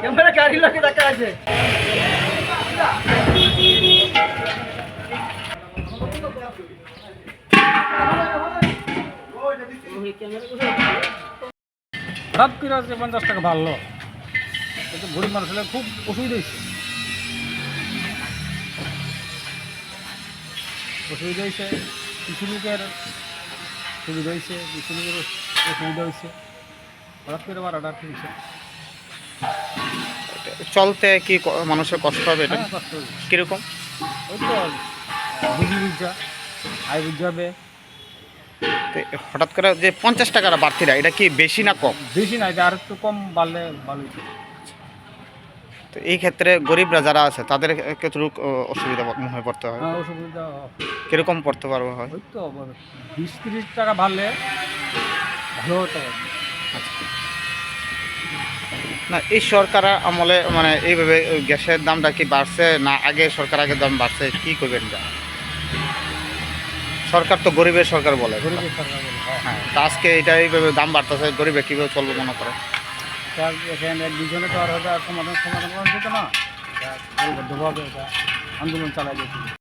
Camera গাড়ি লোকে দেখা আছে। খারাপ করে আছে 50 টাকা ভালো, কিন্তু গরিব মানুষের খুব অসুবিধা হয়েছে। কিছু লোকের সুবিধা হয়েছে, কিছু লোকের অসুবিধা হয়েছে। হঠাৎ করে বাড়াটা কিনছে, চলতে কি মানুষের কষ্ট হবে? এটা কষ্ট হবে। কিরকম? ওই তো বুঝি বুঝা আয় বুঝতে হবে। তো হঠাৎ করে যে 50 টাকার বাড়তিরা, এটা কি বেশি না কম? বেশি না, আর একটু কম বাড়লে ভালো হতো। তো এই ক্ষেত্রে গরিবরা যারা আছে তাদের কতটুকু অসুবিধা হয়ে পড়তে হয়? অসুবিধা কিরকম পড়তে পারবে হয়? ওই তো 20-30 টাকা বাড়লে ভালো হতো। না, এই সরকার আমলে মানে এইভাবে গ্যাসের দামটা কি বাড়ছে না আগে সরকার আগের দাম বাড়ছে, কি করবেন? সরকার তো গরিবের সরকার বলে। গরিবের সরকার বলে, হ্যাঁ, তা আজকে এটা এইভাবে দাম বাড়তেছে, গরিবে কীভাবে চলবে মনে করে? এখানে দুজনে তো আর সমাধান করা যেত না, এটা আন্দোলন চালা যেত।